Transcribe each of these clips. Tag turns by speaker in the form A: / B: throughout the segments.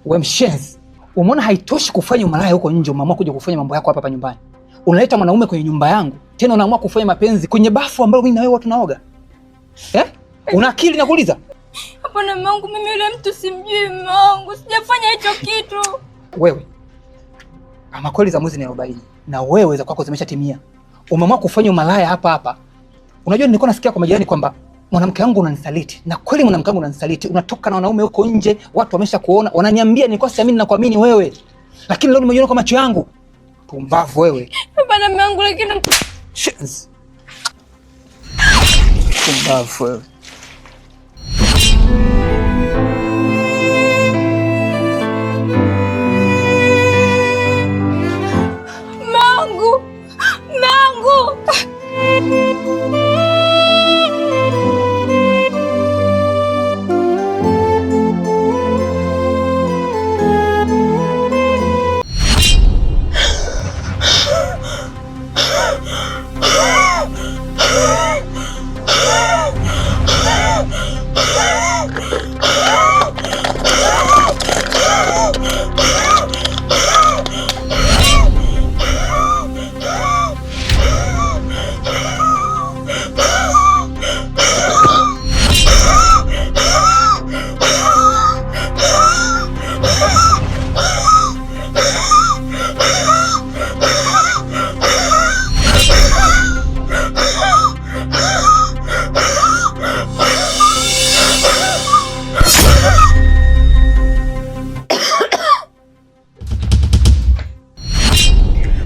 A: Wewe mshenzi. Umeona haitoshi kufanya umalaya huko nje, umeamua kuja kufanya mambo yako hapa nyumbani. Unaleta mwanaume kwenye nyumba yangu, tena unaamua kufanya mapenzi kwenye bafu ambayo mimi na wewe tunaoga. Una akili nakuuliza?
B: Hapana mume wangu, mimi yule mtu simjui mume wangu. Sijafanya hicho kitu.
A: Wewe. Kama kweli za mwezi ni 40 na wewe za kwako zimeshatimia. Umeamua kufanya umalaya hapa. Unajua nilikuwa nasikia kwa majirani kwamba mwanamke wangu unanisaliti. Na kweli mwanamke wangu unanisaliti. Unatoka na wanaume huko nje, watu wamesha kuona, wananiambia nilikuwa siamini na kuamini wewe. Lakini leo nimejiona kwa macho yangu. Pumbavu wewe.
B: Hapana mume wangu, lakini
A: pumbavu wewe.
B: Mangu.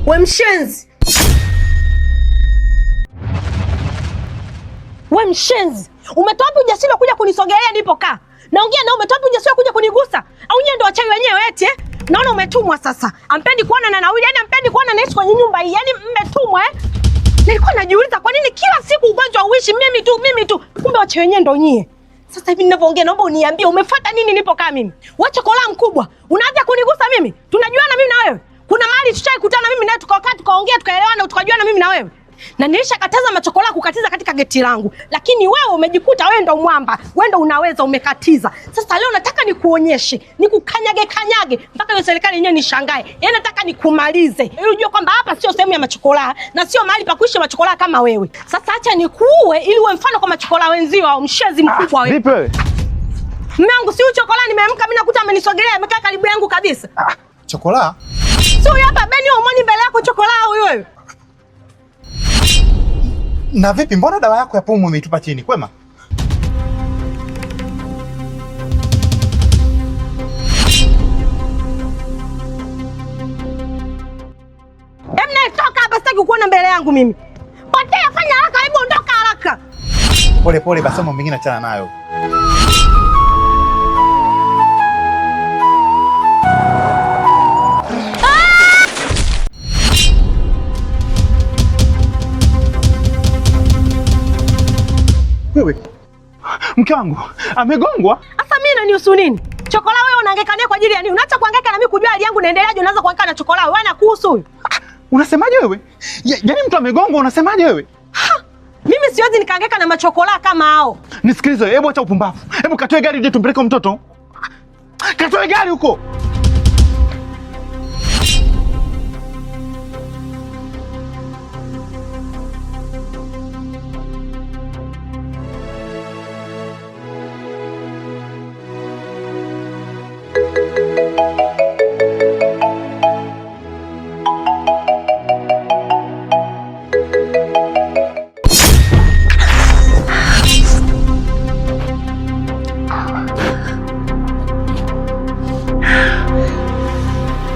C: We mshenzi! We mshenzi! Umetoa wapi ujasiri kuja kunisogelea nilipokaa? Naongea na umetoa wapi ujasiri kuja kunigusa? Au nyewe ndo wachawi wenyewe eti? Naona umetumwa sasa. Ampendi kuona na Nawili, yani ampendi kuona naishi kwenye nyumba hii. Yani mmetumwa Nilikuwa najiuliza kwa nini kila siku ugonjwa uishi mimi tu. Kumbe wachawi wenyewe ndo nyie. Sasa hivi ninavyoongea naomba uniambie umefuata nini nilipokaa mimi? Wacha kola mkubwa. Unaanza kunigusa mimi? Tunajuana mimi na wewe? Kuna mahali tushakutana mimi nawe tukakaa tukaongea tukaelewana tukajuana mimi na wewe. Na nilishakataza machokola kukatiza katika geti langu. Lakini wewe umejikuta wewe ndo mwamba. Wewe ndo unaweza umekatiza. Sasa leo nataka nikuonyeshe, nikukanyage mpaka hiyo serikali yenyewe nishangae. Yaani nataka nikumalize. Ili ujue kwamba hapa sio sehemu ya machokola na sio mahali pa kuishi machokola kama wewe. Sasa acha nikuue ili uwe mfano kwa machokola wenzio au mshezi mkubwa wewe.
D: Vipi wewe?
C: Mume wangu si uchokola nimeamka mimi nakuta amenisogelea amekaa karibu yangu kabisa.
D: Chokola?
C: Sio hapa Beni umoni mbele yako chokola huyo wewe.
D: Na vipi, mbona dawa yako ya pumu umeitupa chini? Kwema?
C: Emna toka hapa, sitaki kuona mbele yangu mimi. Potea, fanya haraka, hebu ondoka haraka.
D: Pole basi, mambo mengine achana nayo. Wewe, mke wangu amegongwa.
C: Sasa mimi nanihusu nini? Chokola wewe unahangaika kwa ajili ya nini? Unaacha kuhangaika na mimi kujua hali yangu naendeleaje, unaanza kuhangaika na chokola wewe na kuhusu huyu.
D: Unasemaje wewe? Yaani mtu amegongwa unasemaje wewe?
C: Mimi siwezi nikahangaika na machokola kama hao.
D: Nisikilize, hebu acha upumbavu. Hebu katoe gari uje tumpeleke mtoto. Katoe gari huko.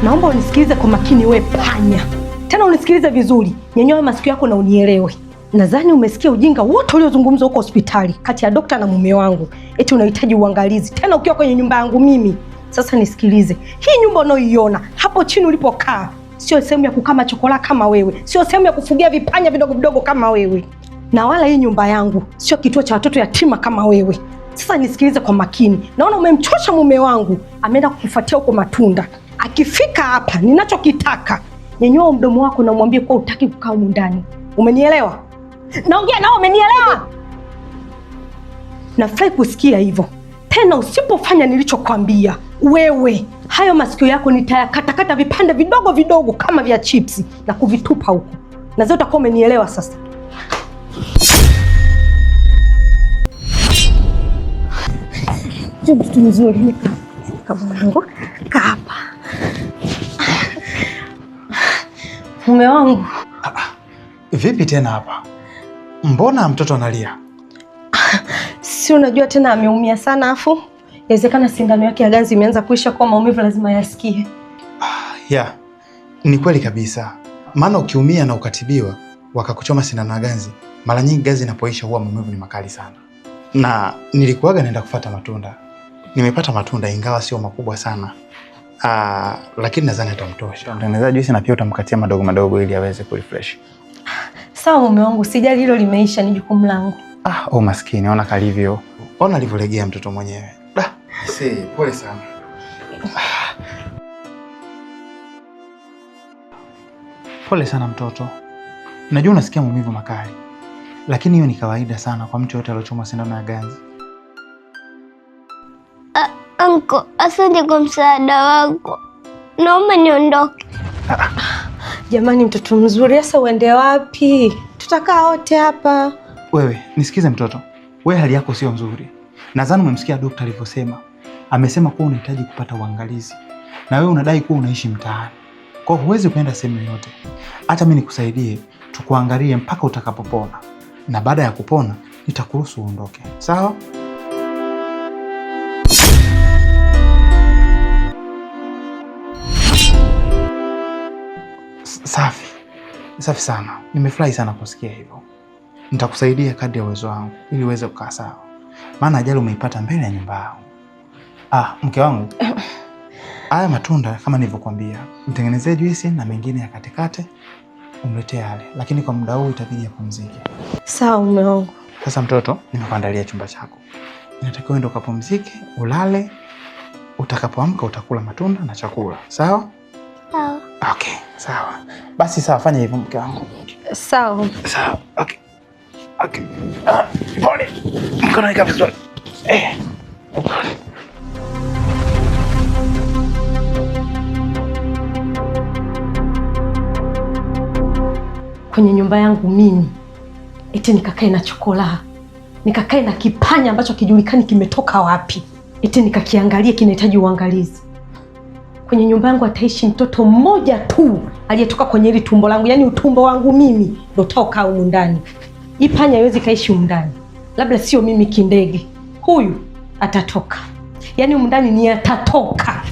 C: Naomba unisikilize kwa makini we panya. Tena unisikilize vizuri. Nyanyua masikio yako na unielewe. Nadhani umesikia ujinga wote uliozungumzwa huko hospitali kati ya dokta na mume wangu. Eti unahitaji uangalizi. Tena ukiwa kwenye nyumba yangu mimi. Sasa nisikilize. Hii nyumba unaoiona hapo chini ulipokaa sio sehemu ya kukaa machokola kama wewe. Sio sehemu ya kufugia vipanya vidogo vidogo kama wewe. Na wala hii nyumba yangu sio kituo cha watoto yatima kama wewe. Sasa nisikilize kwa makini. Naona umemchosha mume wangu. Ameenda kukufuatia huko Matunda. Akifika hapa ninachokitaka, nyanyua mdomo wako na umwambie kwa utaki kukaa humu ndani. Umenielewa? Naongea nao, umenielewa? Nafurahi kusikia hivyo. tena usipofanya nilichokwambia wewe, hayo masikio yako nitayakatakata vipande vidogo vidogo kama vya chipsi na kuvitupa huko. Na zote utakuwa umenielewa sasa. Mtu mzuri, kaa hapa. Mume wangu.
D: Vipi tena hapa? Mbona mtoto analia?
C: Si unajua tena ameumia sana, afu inawezekana sindano yake ya ganzi imeanza kuisha, kwa maumivu lazima yasikie.
D: Ya, ni kweli kabisa. Maana ukiumia na ukatibiwa wakakuchoma sindano ya ganzi, mara nyingi ganzi inapoisha huwa maumivu ni makali sana. Na nilikuwaga naenda kufuata matunda. Nimepata matunda ingawa sio makubwa sana. Lakini nadhani atamtosha. Mtengeneza juisi na pia utamkatia madogo madogo ili aweze kurefresh.
C: Sawa mume wangu, sijali, hilo limeisha, ni jukumu langu.
D: Maskini, ona kalivyo. Ona alivyolegea mtoto mwenyewe. Pole sana. Pole sana mtoto. Najua unasikia maumivu makali. Lakini hiyo ni kawaida sana kwa mtu yote aliochoma sindano ya ganzi.
B: Anko, asante kwa msaada wako. Naomba niondoke.
C: Jamani mtoto mzuri, sasa uende wapi? Tutakaa wote hapa.
D: Wewe, nisikize mtoto. Wewe hali yako sio nzuri. Nadhani umemsikia daktari alivyosema. Amesema kuwa unahitaji kupata uangalizi. Na wewe unadai kuwa unaishi mtaani. Kwa hiyo huwezi kwenda sehemu yoyote. Acha mimi nikusaidie, tukuangalie mpaka utakapopona. Na baada ya kupona, nitakuruhusu uondoke. Sawa? Safi sana. Nimefurahi sana kusikia hivyo. Nitakusaidia kadri ya uwezo wangu ili uweze kukaa sawa. Maana ajali umeipata mbele ya nyumba yangu. Mke wangu. Haya matunda kama nilivyokuambia, mtengenezee juisi na mengine ya katikate umletee yale. Lakini kwa muda huu itabidi apumzike.
C: Sawa mume wangu.
D: Sasa mtoto, nimekuandalia chumba chako. Inatakiwa uende ukapumzike, ulale. Utakapoamka utakula matunda na chakula. Sawa?
B: Sawa.
D: Okay, sawa. Basi sawa, fanya hivyo mke wangu.
C: Sawa.
D: Sawa. Okay. Pole. Mkono weka vizuri. Pole.
C: Kwenye nyumba yangu mimi eti nikakae na chokola, nikakae na kipanya ambacho kijulikani kimetoka wapi, eti nikakiangalie kinahitaji uangalizi. Kwenye nyumba yangu ataishi mtoto mmoja tu aliyetoka kwenye hili tumbo langu, yaani utumbo wangu mimi ndio utaokaa humu ndani. Hii panya haiwezi kaishi humu ndani, labda sio mimi kindege. Huyu atatoka, yaani humu ndani ni atatoka.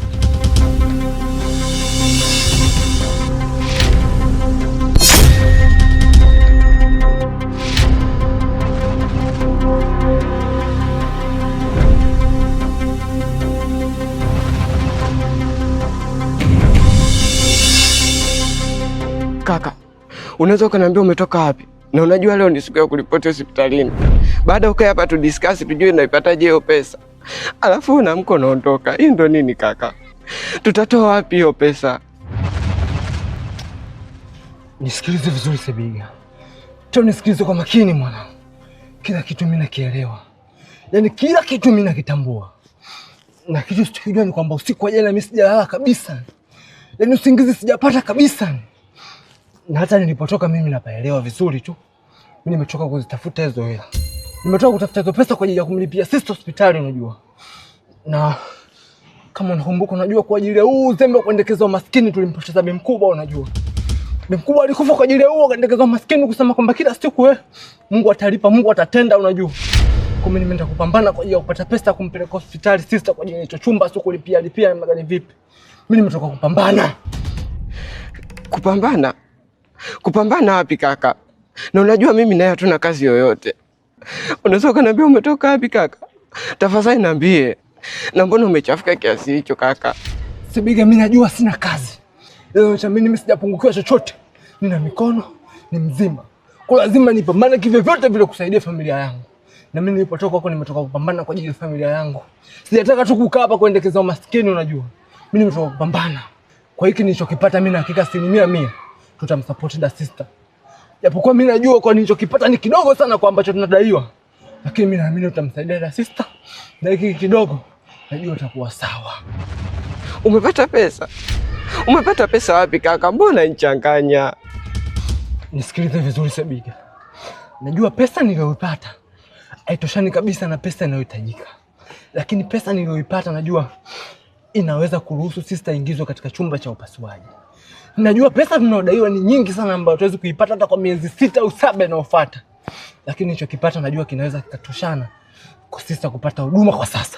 E: Kaka, unaweza ukaniambia umetoka wapi? Na unajua leo ni siku ya kuripoti hospitalini. Baada ukae hapa tu discuss tujue naipataje hiyo pesa. Alafu unaamka unaondoka. Hii ndo nini kaka? Tutatoa wapi hiyo pesa?
F: Nisikilize vizuri Sebiga. Nisikilize kwa makini mwanangu. Kila kitu mimi nakielewa. Yaani kila kitu mimi nakitambua. Na kitu sichokijua ni kwamba usiku wa jana mimi sijalala kabisa. Yaani usingizi sijapata kabisa. Na hata nilipotoka mimi napaelewa vizuri tu. Mimi nimetoka kuzitafuta hizo hela. Nimetoka kutafuta hizo pesa kwa ajili ya kumlipia sister hospitali unajua. Na kama unakumbuka unajua kwa ajili ya huu uzembe kuendekeza umaskini tulimpoteza bi mkubwa unajua. Bi mkubwa alikufa kwa ajili ya huo kuendekeza umaskini kusema kwamba kila siku Mungu atalipa, Mungu atatenda unajua. Kwa mimi nimeenda kupambana kwa ajili ya kupata pesa kumpeleka hospitali sister kwa ajili ya hicho chumba sio kulipia na gani vipi. Mimi nimetoka kupambana.
E: Kupambana? Kupambana wapi kaka? Na unajua mimi naye hatuna kazi yoyote. Unaweza kuniambia umetoka wapi kaka? Tafadhali niambie. Na mbona umechafuka kiasi hicho kaka?
F: Sebiga, mimi najua sina kazi. Leo cha mimi sijapungukiwa chochote. Nina mikono, ni mzima. Kwa lazima nipambane kivyovyote vile kusaidia familia yangu. Na mimi nilipotoka huko nimetoka kupambana kwa ajili ya familia yangu. Sijataka tu kukaa hapa kuendekeza umaskini unajua. Mimi nimetoka kupambana. Kwa hiki nilichokipata mimi na hakika 100% tutamsupport da sister. Japokuwa mimi najua kwa nilichokipata ni kidogo sana kwa ambacho tunadaiwa. lakini mimi naamini utamsaidia na sister, na hiki kidogo najua utakuwa sawa.
E: Umepata pesa? Umepata pesa wapi kaka? Mbona nichanganya?
F: Nisikilize vizuri Sebiga. Najua pesa niliyoipata haitoshani kabisa na pesa inayohitajika. Lakini pesa niliyoipata najua inaweza kuruhusu sister ingizwe katika chumba cha upasuaji. Najua pesa tunayodaiwa ni nyingi sana ambayo tuwezi kuipata hata kwa miezi 6 au 7 inayofuata. Lakini hicho kipata najua kinaweza kikatoshana kwa sister kupata huduma kwa sasa.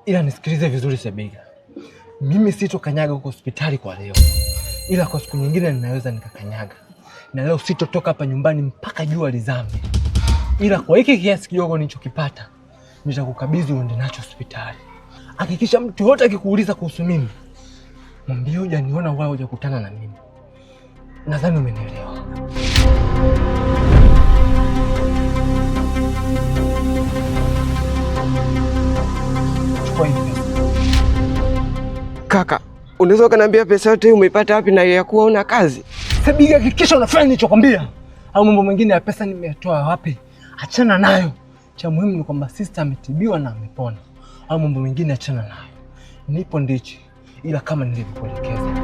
F: Ila nisikilize vizuri Sebiga. Mimi sitokanyaga huko hospitali kwa leo. Ila kwa siku nyingine ninaweza nikakanyaga. Na leo sitotoka hapa nyumbani mpaka jua lizame. Ila kwa hiki kiasi kidogo nilichokipata, nitakukabidhi uende nacho hospitali. Hakikisha mtu yote akikuuliza kuhusu mimi, mwambie hujaniona wala hujakutana na mimi. Nadhani umenielewa. Chukua hii pesa.
E: Kaka, unaweza kuniambia pesa yote umeipata wapi na ya kuwa una kazi?
F: Sebiga, hakikisha unafanya nilichokwambia. Au mambo mengine ya pesa nimetoa wapi? Achana nayo. Cha muhimu ni kwamba sister ametibiwa na amepona. Au mambo mengine achana nayo. Nipo ndichi, ila kama nilivyokuelekeza.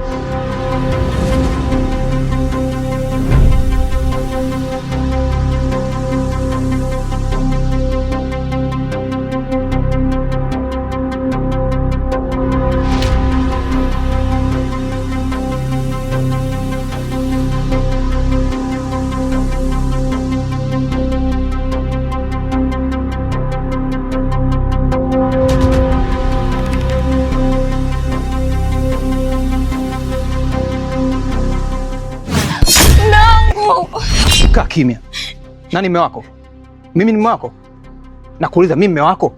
A: Kaa kimya. Nani mume wako? Mimi ni mume wako? Nakuuliza mimi mume wako?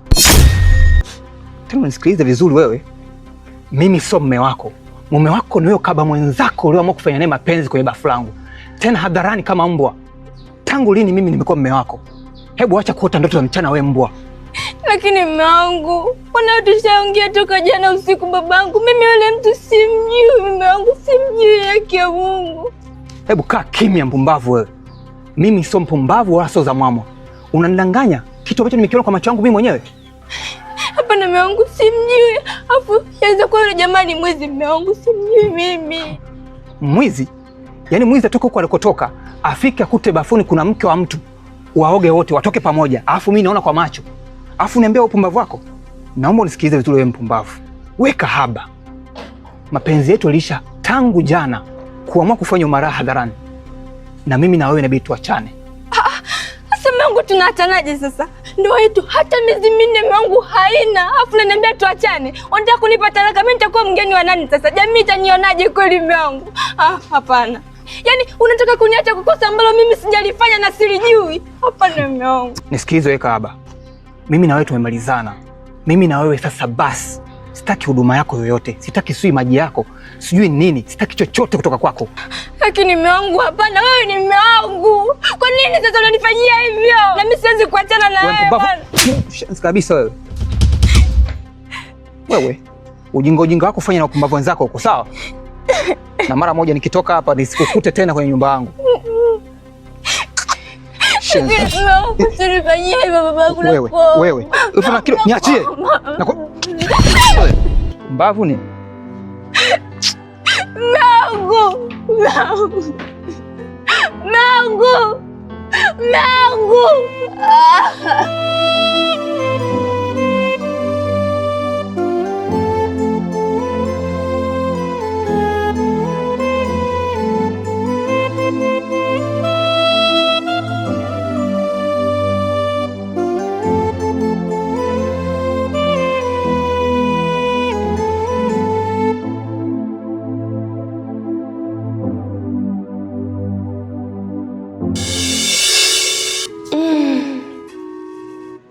A: Tena unisikilize vizuri wewe. Mimi sio mume wako. Mume wako ni huyo kaba mwenzako uliamua kufanya naye mapenzi kwenye bafu langu. Tena hadharani kama mbwa. Tangu lini mimi nimekuwa mume wako? Hebu acha kuota ndoto za mchana wewe mbwa.
B: Lakini mume wangu, tushaongea toka jana usiku babangu. Mimi yule mtu simjui, mume wangu simjui, haki ya Mungu.
A: Hebu kaa kimya mpumbavu wewe. Mimi sio mpumbavu wala sio za mwamwa. Unanidanganya kitu ambacho nimekiona kwa macho yangu mimi mwenyewe.
B: Hapana mume wangu simjui. Afu yaweza kuwa yule jamani mwizi, mume wangu simjui mimi.
A: Mwizi? Yaani mwizi atoka huko alikotoka, afike akute bafuni kuna mke wa mtu. Waoge wote watoke pamoja. Alafu mimi naona kwa macho. Alafu niambia upumbavu wako. Naomba unisikilize vizuri wewe mpumbavu. Wewe kahaba. Mapenzi yetu yalisha tangu jana kuamua kufanya umaraha hadharani. Na mimi na wewe inabidi tuachane.
B: Sasa mume wangu tunaachanaje sasa? Ndoa yetu hata miezi 4 mume wangu haina. Afu unaniambia tuachane. Unataka kunipa talaka, mimi nitakuwa mgeni wa nani sasa? Jamii itanionaje kweli mume wangu? Hapana. Yaani unataka kuniacha kwa kosa ambalo mimi sijalifanya na silijui? Hapana mume wangu.
A: Nisikilize wewe kahaba. Mimi na wewe tumemalizana. Mimi na wewe sasa basi. Sitaki huduma yako yoyote. Sitaki sui maji yako. Sijui nini. Sitaki chochote kutoka kwako.
B: Lakini mume wangu hapana, wewe ni mume wangu. Kwa nini sasa unanifanyia hivyo? Na mimi siwezi kuachana na wewe bwana.
A: Kabisa wewe. Wewe, ujinga wako fanya na upumbavu wenzako huko, sawa? Na mara moja nikitoka hapa nisikukute tena kwenye nyumba yangu. Wewe. Ufana kilo niachie. Mbavu ni.
B: Mangu.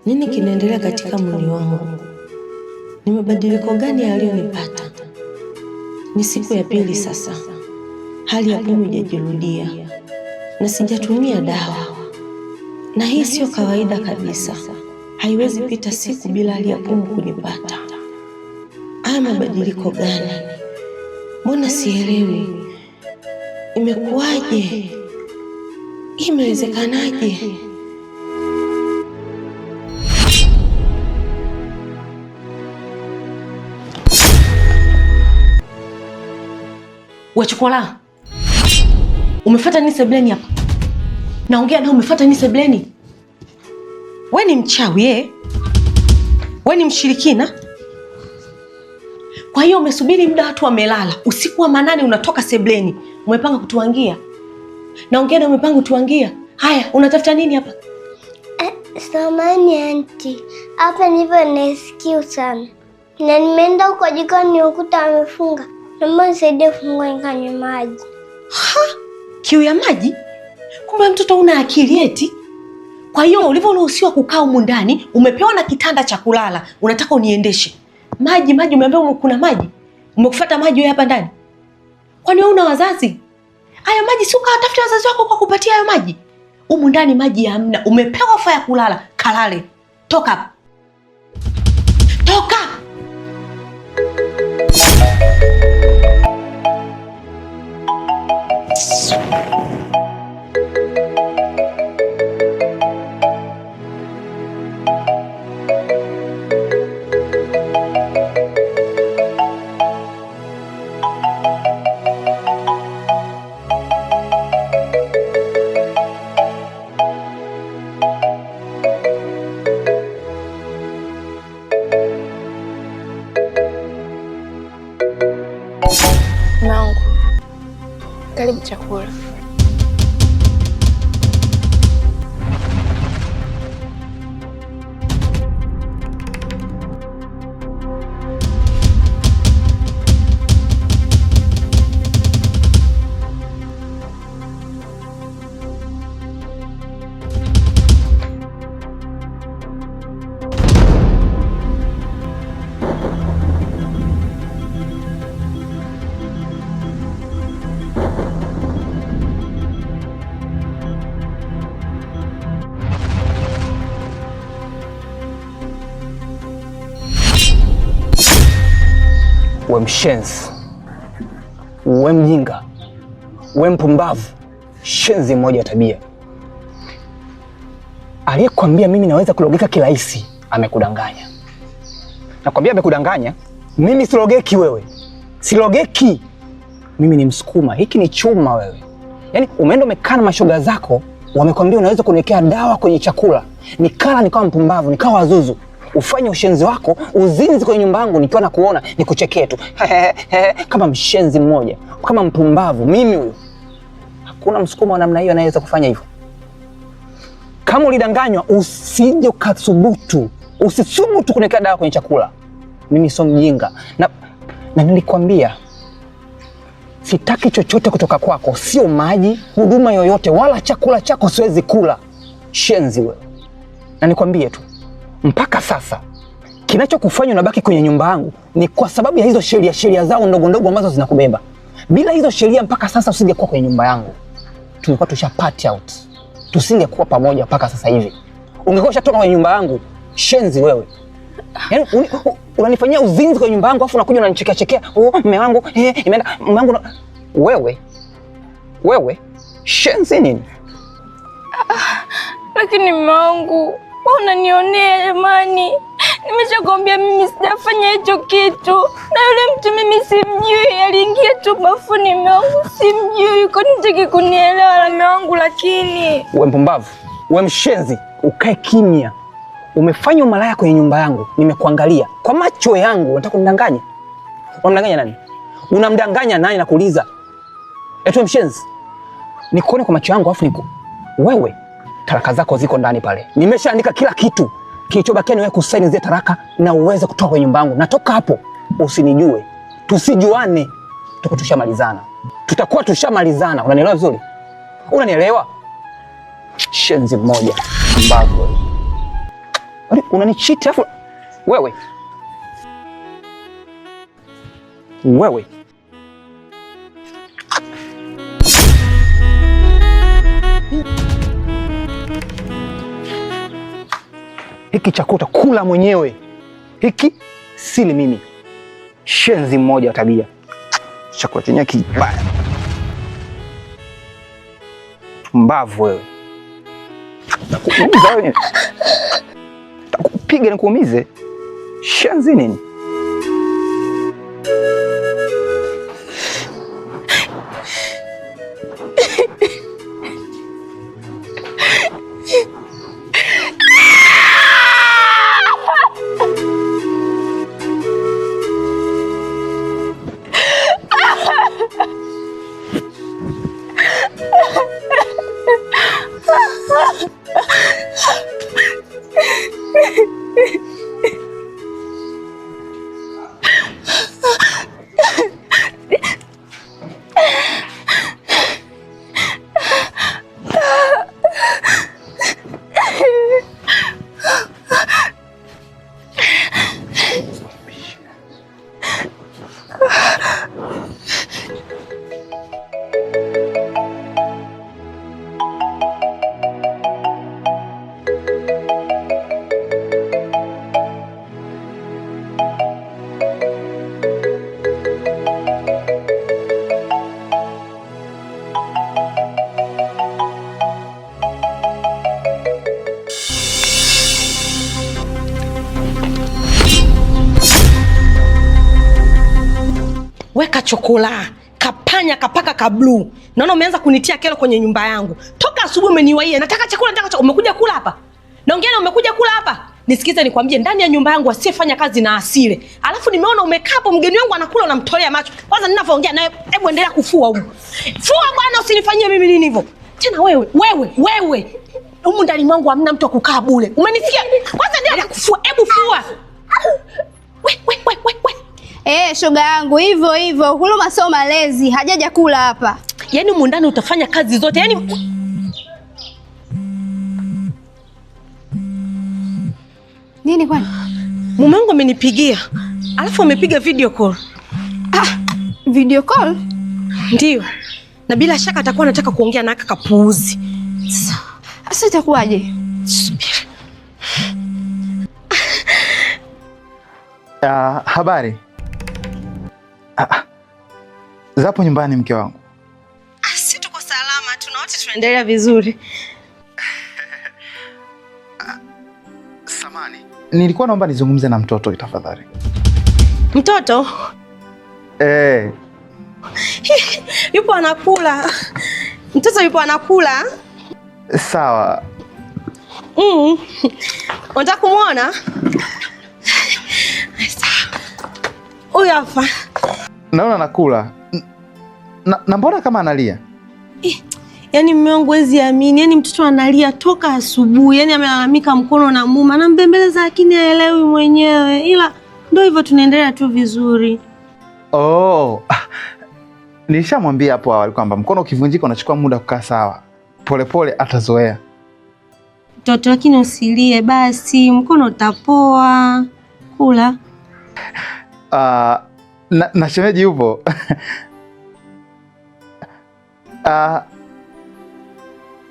C: Nini kinaendelea katika mwili wangu? Ni mabadiliko gani yaliyonipata? Ni siku ya pili sasa. Hali ya pumu haijajirudia na sijatumia dawa. Na hii sio kawaida kabisa. Haiwezi pita siku bila hali ya pumu kunipata. Haya mabadiliko gani? Mbona sielewi? Imekuwaje? Imewezekanaje? Wewe chokola. Umefuata nini sebleni hapa? Naongea na umefuata nini sebleni? Wewe ni mchawi wewe ni mshirikina? Kwa hiyo umesubiri muda watu wamelala, usiku wa manane unatoka sebleni, umepanga kutuangia. Naongea na umepanga kutuangia. Haya, unatafuta nini hapa?
G: Samahani auntie, hapa nipo nasikia sana. Na nimeenda huko jikoni ukuta amefunga. Naomba nisaidie kufungua nikanywe maji.
C: Kiu ya maji? Kumbe mtoto una akili eti. Kwa hiyo ulivyoruhusiwa kukaa humu ndani, umepewa na kitanda cha kulala, unataka uniendeshe. Maji, umeambiwa kuna maji. Umekufuata maji wewe hapa ndani. Kwani wewe una wazazi? Hayo maji si ukawatafuta wazazi wako kwa kupatia hayo maji? Humu ndani maji hamna. Umepewa ofa ya kulala, kalale. Toka hapa. Toka!
B: Mangu, karibu chakula.
A: We mshenzi, we mjinga, we mpumbavu, shenzi mmoja wa tabia. Aliyekwambia mimi naweza kulogeka kirahisi amekudanganya. Nakwambia amekudanganya. Mimi silogeki wewe. Silogeki. Mimi ni Msukuma. Hiki ni chuma wewe. Yaani umeenda umekaa na mashoga zako, wamekwambia unaweza kuniwekea dawa kwenye chakula. Nikala nikawa mpumbavu, nikawa wazuzu. Ufanye ushenzi wako, uzinzi kwenye nyumba yangu nikiwa nakuona nikuchekee tu. Kama mshenzi mmoja, kama mpumbavu mimi huyo. Hakuna Msukuma wa namna hiyo anayeweza kufanya hivyo. Kama ulidanganywa usije ukathubutu. Usithubutu kuniwekea dawa kwenye chakula. Mimi sio mjinga. Na nilikwambia sitaki chochote kutoka kwako, sio maji, huduma yoyote wala chakula chako siwezi kula. Shenzi wewe. Na nikwambie tu, mpaka sasa kinachokufanya unabaki kwenye nyumba yangu ni kwa sababu ya hizo sheria zao ndogo ndogo ambazo zinakubeba. Bila hizo sheria mpaka sasa usingekuwa kwenye nyumba yangu. Tulikuwa tusha part out. Tusingekuwa pamoja mpaka sasa hivi. Ungekuwa ushatoka kwenye nyumba yangu. Shenzi wewe. Yaani unanifanyia uzinzi kwenye nyumba yangu afu unakuja unanichekea. Mume wangu imeenda mume wangu. Wewe shenzi nini?
B: Lakini mume wangu, unanionea jamani. Nimeshakwambia mimi sijafanya hicho kitu. Na yule mtu mimi simjui, aliingia tu bafuni mume wangu, simjui. Kwa nini unataka kunielewa mume wangu lakini?
A: Wewe mpumbavu, wewe mshenzi, ukae kimya. Umefanya umalaya kwenye nyumba yangu, nimekuangalia kwa macho yangu. Unataka kunidanganya? Unamdanganya nani? Unamdanganya nani nakuuliza? Eti mshenzi. Nikuone kwa macho yangu afu wewe taraka zako ziko ndani pale. Nimeshaandika kila kitu. Kilichobakia ni wewe kusaini zile taraka na uweze kutoka kwenye nyumba yangu. Natoka hapo usinijue. Tusijuane. Tuko tushamalizana. Tutakuwa tushamalizana. Unanielewa vizuri? Unanielewa? Shenzi mmoja. Mbavu. Unanichiti afu wewe. Hiki chakula kula mwenyewe. Hiki sili mimi. Shenzi mmoja wa tabia. Chakula chenyewe kibaya. Mbavu wewe. Nakuumiza wewe. Takupiga nikuumize. Shenzi nini?
C: weka chokola, kapanya, kapaka, ka blue. Naona umeanza kunitia kero kwenye nyumba yangu. Toka asubuhi umeniwaia, nataka chakula, umekuja kula hapa. Naongea na umekuja kula hapa. Nisikize nikwambie, ndani ya nyumba yangu asiyefanya kazi na asile. Alafu nimeona umekaa hapo, mgeni wangu anakula unamtolea macho. Kwanza ninavyoongea naye, hebu endelea kufua huko. Fua bwana, usinifanyie mimi nini hivyo. Tena wewe. Humu ndani mwangu hamna mtu kukaa bure. Umenisikia? Kwanza endelea kufua, hebu fua. We.
B: Shoga yangu hivyo. Huruma sio malezi, hajaja kula hapa.
C: Yaani humu ndani utafanya kazi zote. Yaani
B: nini kwani?
C: Mume wangu amenipigia. Alafu amepiga video call.
B: Video call?
C: Ndio. Na bila shaka atakuwa anataka kuongea na kaka kapuuzi.
B: Sasa itakuwaje?
D: Habari. Zapo nyumbani mke wangu?
C: Si tuko salama, tuna wote tunaendelea vizuri.
D: Samani. Nilikuwa naomba nizungumze na mtoto tafadhali.
C: Mtoto? Yupo anakula. Mtoto yupo anakula.
D: Sawa.
C: Unataka kumuona? Huyu hapa.
D: Naona anakula. Na mbona kama analia?
C: Yaani mume wangu hawezi amini. Yaani mtoto analia toka asubuhi. Yaani amelalamika mkono na muuma. Anambembeleza lakini haelewi mwenyewe. Ila ndio hivyo tunaendelea tu vizuri.
D: Nilishamwambia hapo awali kwamba mkono ukivunjika unachukua muda kukaa sawa. Polepole atazoea.
C: Mtoto lakini usilie basi, mkono utapoa. Kula.
D: Na shemeji yupo.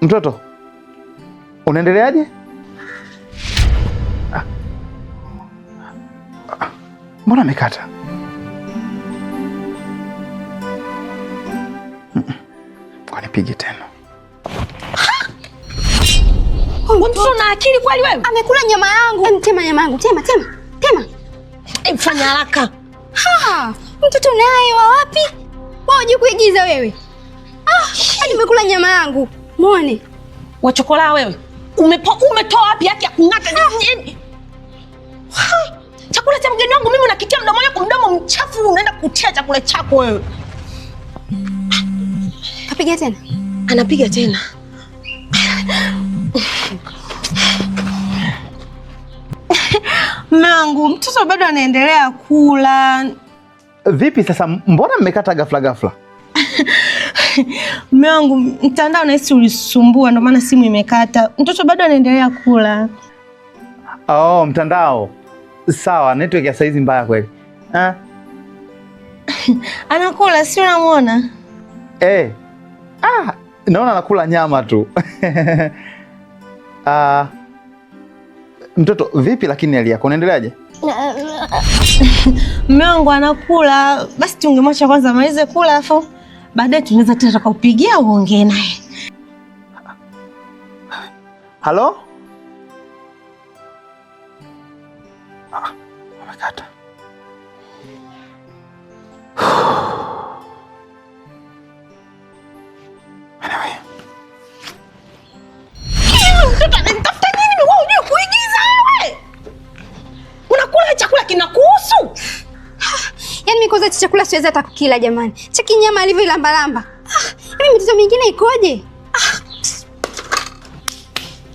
D: Mtoto, unaendeleaje? Mbona amekata? Kwa nipige tena.
C: Mtoto na akili kweli wewe?
B: Amekula nyama yangu. Tema nyama yangu. Tema.
C: Fanya haraka.
B: Mtoto naye wa wapi? Waje kuigiza wewe. Hadi umekula nyama yangu. Muone.
C: Wa chokola wewe. Umetoa wapi yake ya kung'ata? Chakula cha mgeni wangu mimi unakitia mdomo wako, mdomo mchafu unaenda kutia chakula chako wewe.
B: Kapiga tena.
C: Anapiga tena. Mangu, mtoto bado anaendelea kula.
D: Vipi sasa, mbona mmekata ghafla?
C: Mume wangu, mtandao nahisi ulisumbua ndio maana simu imekata. Mtoto bado anaendelea kula.
D: Mtandao. Sawa, network ya saizi mbaya kweli.
C: Anakula, si unamuona?
D: Naona anakula nyama tu. Mtoto, vipi lakini hali yako unaendeleaje?
C: Mume wangu anakula, basi tungemwacha kwanza amalize kula afu baadaye tunaweza tena kupigia uongee naye.
D: Halo? Amekata. Anyway.
C: Mtoto ananitafuta nini? Wewe unajua kuigiza wewe? Unakula chakula kinakuhusu?
B: Yaani mimi kwanza chakula siwezi hata kukila jamani. Cheki nyama alivyo lambalamba. Mimi mitoto mingine ikoje?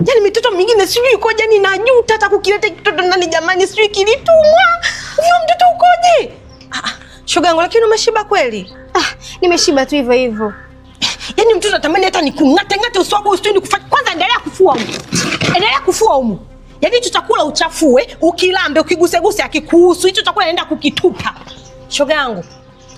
C: Yaani mitoto mingine sijui ikoje, yani najuta hata kukileta kitoto ndani jamani, sijui kilitumwa. Huyo mtoto ukoje? Shoga yangu, lakini umeshiba kweli?
B: Nimeshiba tu hivyo.
C: Yaani mtoto natamani hata nikung'ate uswago usitini kufanya. Kwanza endelea kufua humu. Yaani hicho chakula uchafue, ukilambe, ukiguseguse akikuhusu, hicho chakula naenda kukitupa. Shoga yangu,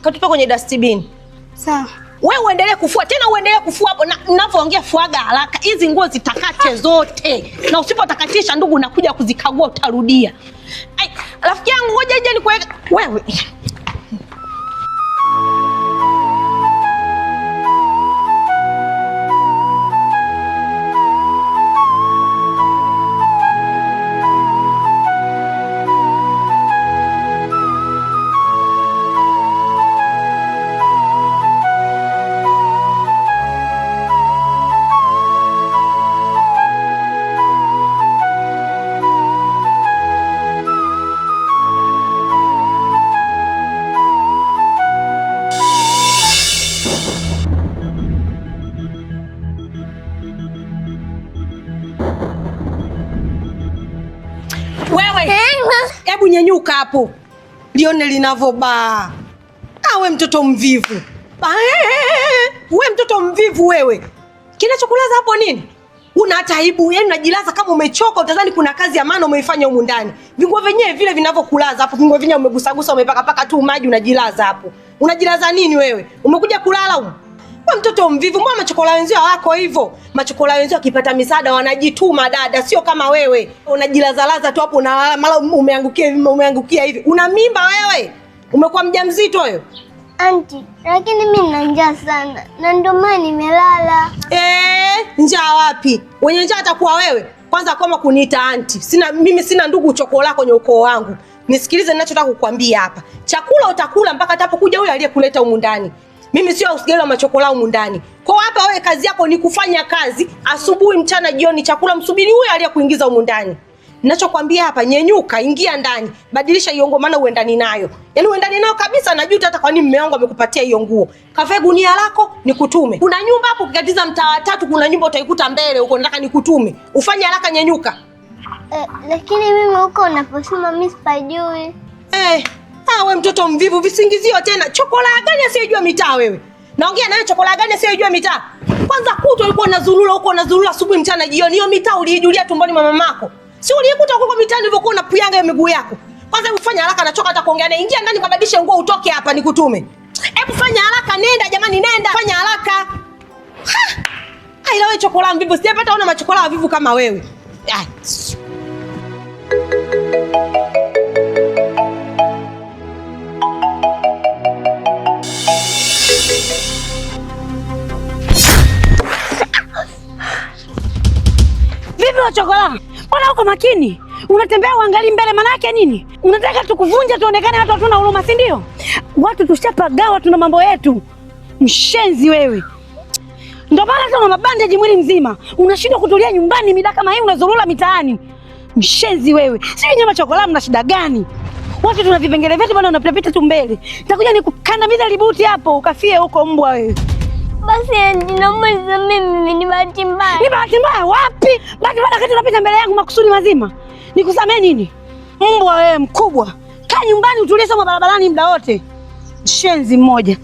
C: katupa kwenye dustbin.
B: Sawa.
C: Wewe uendelee kufua, tena uendelee kufua hapo. Ninavyoongea fuaga haraka. Hizi nguo zitakate zote. Na usipotakatisha ndugu nakuja kuzikagua utarudia. Rafiki yangu ngoja je nikuweka wewe. Nyanyuka hapo. Lione linavyoba. We mtoto mvivu. We mtoto mvivu wewe. Kinachokulaza hapo nini? Una hata aibu, yaani unajilaza kama umechoka, utadhani kuna kazi ya maana umeifanya humu ndani. Vinguo vyenyewe vile vinavyokulaza hapo, vinguo vyenyewe umegusagusa, umepaka tu maji unajilaza hapo. Unajilaza nini wewe? Umekuja kulala huko? Wewe mtoto mvivu, mbona machokola wenzio wako hivyo? Machokola wenzio akipata misaada wanajituma dada, sio kama wewe. Unajilaza tu hapo na mara umeangukia hivi. Una mimba wewe? Umekuwa mjamzito wewe?
G: Anti, lakini mimi nina njaa sana na ndio maana nimelala.
C: Njaa wapi? Wenye njaa atakuwa wewe. Kwanza kama kuniita anti. Mimi sina ndugu chokola kwenye ukoo wangu. Nisikilize ninachotaka kukwambia hapa. Chakula utakula mpaka atapokuja yule aliyekuleta humu ndani. Mimi sio usigele wa machokola humu ndani. Kwa hapa wewe kazi yako ni kufanya kazi, asubuhi, mchana, jioni, chakula msubiri huyo aliyekuingiza humu ndani. Ninachokwambia hapa, nyenyuka, ingia ndani, badilisha hiyo nguo maana uendani nayo. Yaani uendani nayo kabisa, najuta hata kwa nini mume wangu amekupatia hiyo nguo. Kavae gunia lako nikutume. Kuna nyumba hapo ukikatiza mtaa wa 3 kuna nyumba utaikuta mbele huko, nataka nikutume. Ufanye haraka, nyenyuka.
G: Lakini mimi huko unaposema mimi sipajui.
C: Wewe mtoto mvivu, visingizio tena. Chokola gani asiyejua mitaa wewe? Naongea nawe, chokola gani asiyejua mitaa? Kwanza kuto ulikuwa unazulula huko, unazulula asubuhi, mchana, jioni. Hiyo mitaa uliijulia tumboni mwa mamako. Si ulikuta huko mitaani ulivyokuwa unapuyanga hiyo miguu yako. Kwanza ufanye haraka, nachoka hata kuongea naye. Ingia ndani kabadilisha nguo utoke hapa nikutume. Hebu fanya haraka, nenda jamani, nenda. Fanya haraka. Ila wewe chokola mvivu, sijapata ona machokola wavivu kama wewe. Vipi wa chokola? Mbona uko makini? Unatembea uangalie mbele, maana yake nini? Unataka tukuvunje tuonekane watu hatuna huruma, si ndio? Watu tushapagawa, tuna mambo yetu. Mshenzi wewe. Ndio maana hata una mabandaji mwili mzima. Unashindwa kutulia nyumbani mida kama hii, unazurura mitaani. Mshenzi wewe. Sisi nyama chokola mna shida gani? Watu tuna vipengele vyetu bado unapita tu mbele. Nitakuja nikukandamiza libuti hapo ukafie huko mbwa wewe.
G: Basi naomba mimi ni bahati mbaya.
C: Ni bahati mbaya wapi? Bahati mbaya wakati unapita mbele yangu makusudi mazima. Nikusamee nini? Mbwa wewe mkubwa. Kaa nyumbani utulie, soma barabarani muda wote. Shenzi mmoja.